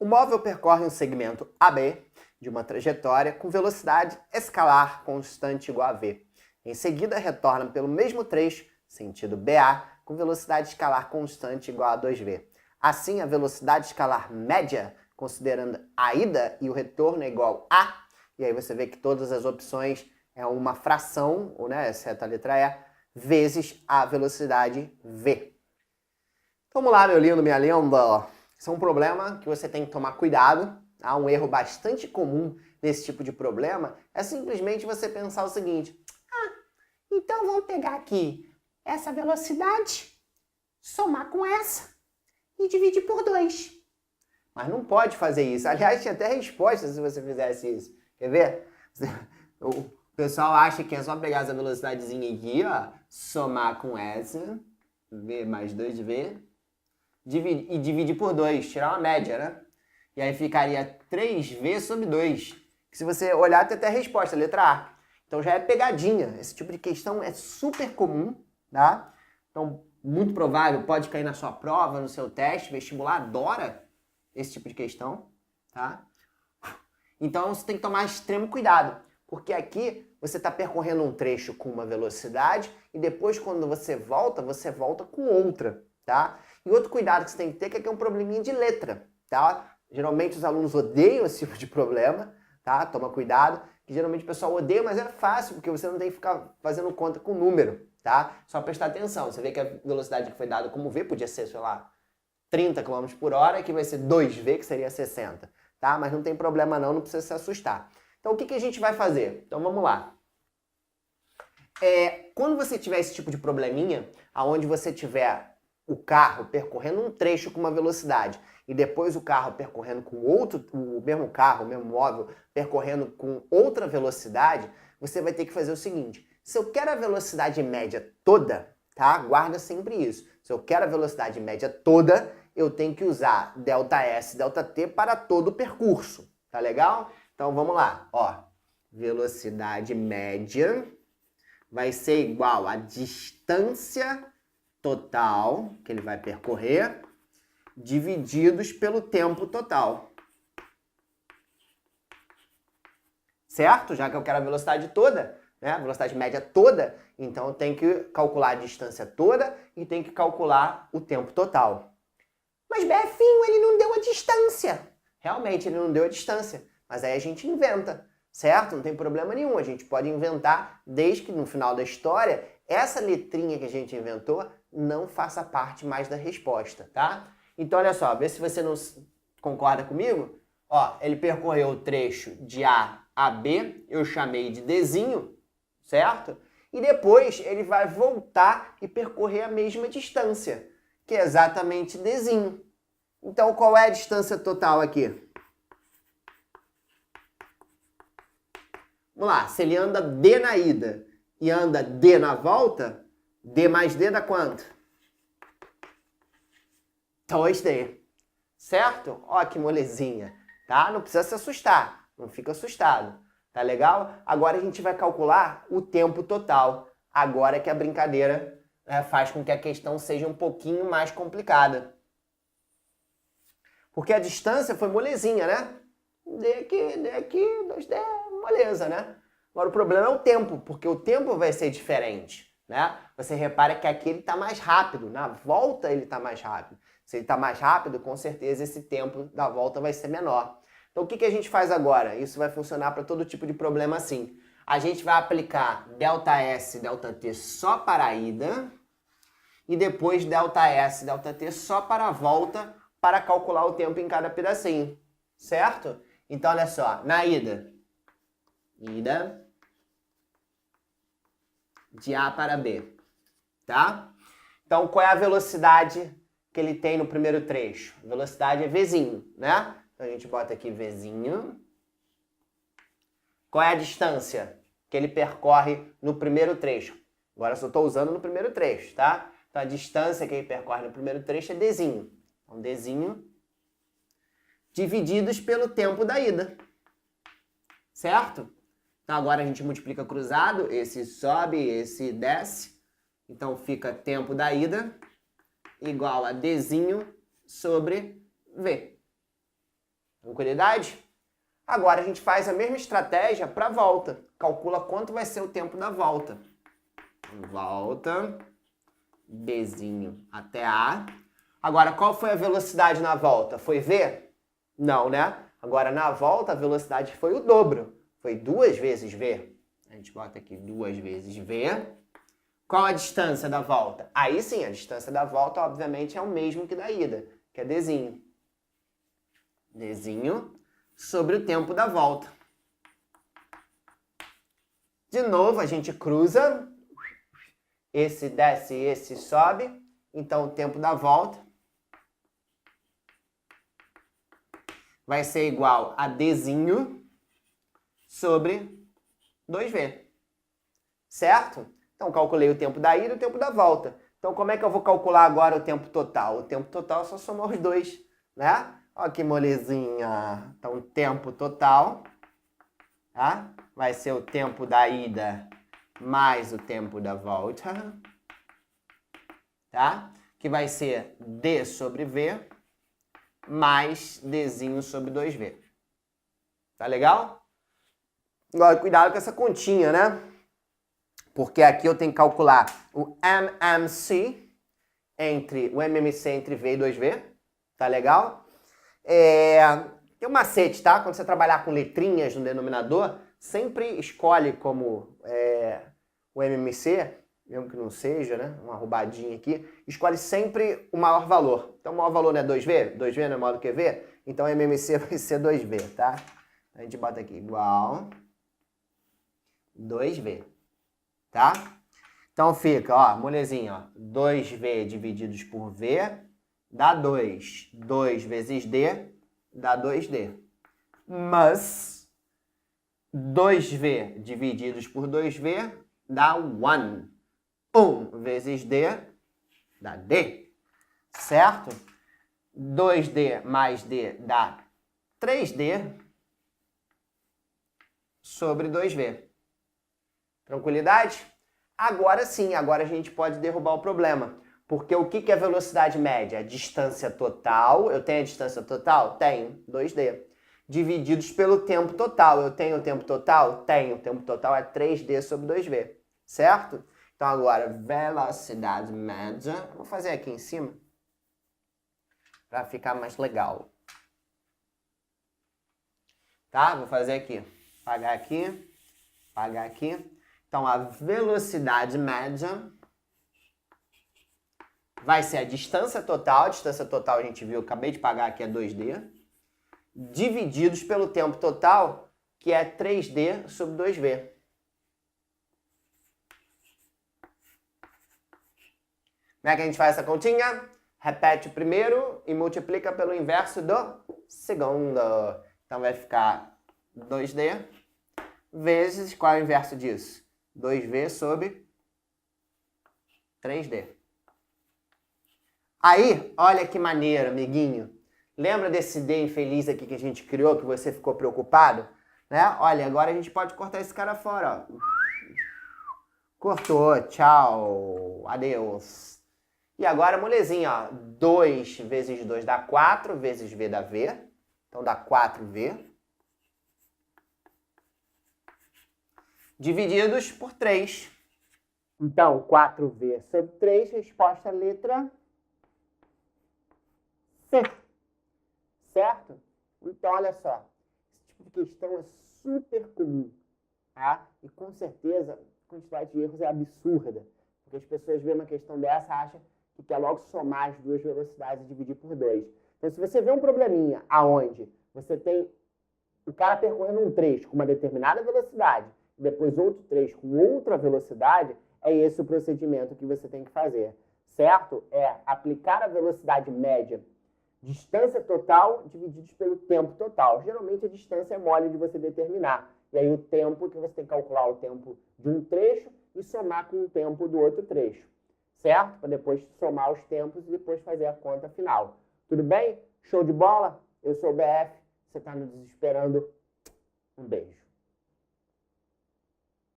O móvel percorre um segmento AB de uma trajetória com velocidade escalar constante igual a v. Em seguida, retorna pelo mesmo trecho, sentido BA, com velocidade escalar constante igual a 2v. Assim, a velocidade escalar média, considerando a ida e o retorno, é igual a, e aí você vê que todas as opções é uma fração, ou né, exceto a letra E, vezes a velocidade v. Vamos lá, meu lindo, minha linda. Isso é um problema que você tem que tomar cuidado. Tá? Um erro bastante comum nesse tipo de problema é simplesmente você pensar o seguinte: então vamos pegar aqui essa velocidade, somar com essa e dividir por 2. Mas não pode fazer isso. Aliás, tinha até resposta se você fizesse isso. Quer ver? O pessoal acha que é só pegar essa velocidadezinha aqui, ó, somar com essa, v mais 2v, e dividir por 2, tirar uma média, né? E aí ficaria 3v sobre 2. Que se você olhar, tem até a resposta, letra A. Então já é pegadinha. Esse tipo de questão é super comum, tá? Então, muito provável, pode cair na sua prova, no seu teste, vestibular adora esse tipo de questão, tá? Então você tem que tomar extremo cuidado, porque aqui você está percorrendo um trecho com uma velocidade e depois quando você volta com outra, tá? E outro cuidado que você tem que ter é que aqui é um probleminha de letra, tá? Geralmente os alunos odeiam esse tipo de problema, tá? Toma cuidado, que geralmente o pessoal odeia, mas é fácil, porque você não tem que ficar fazendo conta com número, tá? Só prestar atenção. Você vê que a velocidade que foi dada como v podia ser, sei lá, 30 km por hora, que vai ser 2v, que seria 60, tá? Mas não tem problema não precisa se assustar. Então o que a gente vai fazer? Então vamos lá. Quando você tiver esse tipo de probleminha, aonde você tiver o carro percorrendo um trecho com uma velocidade e depois o carro percorrendo com outro, o mesmo carro, o mesmo móvel, percorrendo com outra velocidade, você vai ter que fazer o seguinte: se eu quero a velocidade média toda, tá? Guarda sempre isso. Se eu quero a velocidade média toda, eu tenho que usar ΔS, ΔT para todo o percurso. Tá legal? Então vamos lá. Ó, velocidade média vai ser igual a distância total que ele vai percorrer divididos pelo tempo total. Certo? Já que eu quero a velocidade toda, né? A velocidade média toda, então eu tenho que calcular a distância toda e tenho que calcular o tempo total. Mas, Befinho, ele não deu a distância. Realmente, ele não deu a distância. Mas aí a gente inventa, certo? Não tem problema nenhum. A gente pode inventar desde que no final da história, essa letrinha que a gente inventou não faça parte mais da resposta, tá? Então, olha só, vê se você não concorda comigo. Ó, ele percorreu o trecho de A a B, eu chamei de Dzinho, certo? E depois ele vai voltar e percorrer a mesma distância, que é exatamente Dzinho. Então, qual é a distância total aqui? Vamos lá, se ele anda D na ida e anda D na volta, D mais D dá quanto? 2D, certo? Ó que molezinha, tá? Não precisa se assustar, não fica assustado, tá legal? Agora a gente vai calcular o tempo total, agora que a brincadeira faz com que a questão seja um pouquinho mais complicada. Porque a distância foi molezinha, né? D aqui, 2D, moleza, né? Agora o problema é o tempo, porque o tempo vai ser diferente, né? Você repara que aqui ele está mais rápido, na volta ele está mais rápido. Se ele está mais rápido, com certeza esse tempo da volta vai ser menor. Então o que a gente faz agora? Isso vai funcionar para todo tipo de problema assim. A gente vai aplicar ΔS, ΔT só para a ida e depois ΔS, ΔT só para a volta para calcular o tempo em cada pedacinho, certo? Então olha só, na ida de A para B, tá? Então qual é a velocidade que ele tem no primeiro trecho? A velocidade é Vzinho, né? Então a gente bota aqui Vzinho. Qual é a distância que ele percorre no primeiro trecho? Agora eu só estou usando no primeiro trecho, tá? Então a distância que ele percorre no primeiro trecho é Dzinho. Então Dzinho divididos pelo tempo da ida, certo? Então agora a gente multiplica cruzado, esse sobe, esse desce. Então fica tempo da ida igual a Dzinho sobre V. Tranquilidade? Agora a gente faz a mesma estratégia para a volta. Calcula quanto vai ser o tempo da volta. Volta, Bzinho até A. Agora, qual foi a velocidade na volta? Foi V? Não, né? Agora, na volta, a velocidade foi o dobro. Foi 2 vezes V. A gente bota aqui 2 vezes V. Qual a distância da volta? Aí sim, a distância da volta, obviamente, é o mesmo que da ida, que é Dzinho. Dzinho sobre o tempo da volta. De novo, a gente cruza. Esse desce, esse sobe. Então, o tempo da volta vai ser igual a Dzinho sobre 2V. Certo? Então, calculei o tempo da ida e o tempo da volta. Então, como é que eu vou calcular agora o tempo total? O tempo total é só somar os dois, né? Olha que molezinha. Então, o tempo total, tá? Vai ser o tempo da ida mais o tempo da volta, tá? Que vai ser D sobre V mais Dzinho sobre 2V. Tá legal? Agora, cuidado com essa continha, né? Porque aqui eu tenho que calcular o MMC entre V e 2V. Tá legal? Tem um macete, tá? Quando você trabalhar com letrinhas no denominador, sempre escolhe como o MMC, mesmo que não seja, né? Uma roubadinha aqui. Escolhe sempre o maior valor. Então, o maior valor não é 2V? 2V não é maior do que V? Então, MMC vai ser 2V, tá? A gente bota aqui igual 2V, tá? Então, fica, ó, molezinha, ó. 2V divididos por V dá 2. 2 vezes D dá 2D. Mas 2V divididos por 2V dá 1. 1 vezes D dá D. Certo? 2D mais D dá 3D sobre 2V. Tranquilidade? Agora sim, agora a gente pode derrubar o problema. Porque o que é velocidade média? A distância total. Eu tenho a distância total? Tenho. 2D. Divididos pelo tempo total. Eu tenho o tempo total? Tenho. O tempo total é 3D sobre 2V. Certo? Então agora, velocidade média. Vou fazer aqui em cima para ficar mais legal. Tá? Vou fazer aqui. Pagar aqui. Pagar aqui. Então a velocidade média vai ser a distância total. A distância total a gente viu, eu acabei de pagar aqui, é 2D. Divididos pelo tempo total, que é 3D sobre 2V. Como é que a gente faz essa continha? Repete o primeiro e multiplica pelo inverso do segundo. Então vai ficar 2D vezes, qual é o inverso disso? 2V sobre 3D. Aí, olha que maneiro, amiguinho. Lembra desse D infeliz aqui que a gente criou, que você ficou preocupado? Né? Olha, agora a gente pode cortar esse cara fora, ó. Cortou, tchau, adeus. E agora, molezinha, ó. 2 vezes 2 dá 4, vezes V dá V. Então dá 4V. Divididos por 3. Então, 4V sobre 3, resposta letra C. Certo? Então, olha só. Esse tipo de questão é super comum, tá? E com certeza, a quantidade de erros é absurda. Porque as pessoas veem uma questão dessa, acham que quer logo somar as duas velocidades e dividir por 2. Então, se você vê um probleminha aonde você tem o cara percorrendo um trecho com uma determinada velocidade, e depois outro trecho com outra velocidade, é esse o procedimento que você tem que fazer. Certo? É aplicar a velocidade média, distância total divididos pelo tempo total. Geralmente a distância é mole de você determinar. E aí o tempo que você tem que calcular o tempo de um trecho e somar com o tempo do outro trecho. Certo? Para depois somar os tempos e depois fazer a conta final. Tudo bem? Show de bola? Eu sou o BF. Você está me desesperando? Um beijo.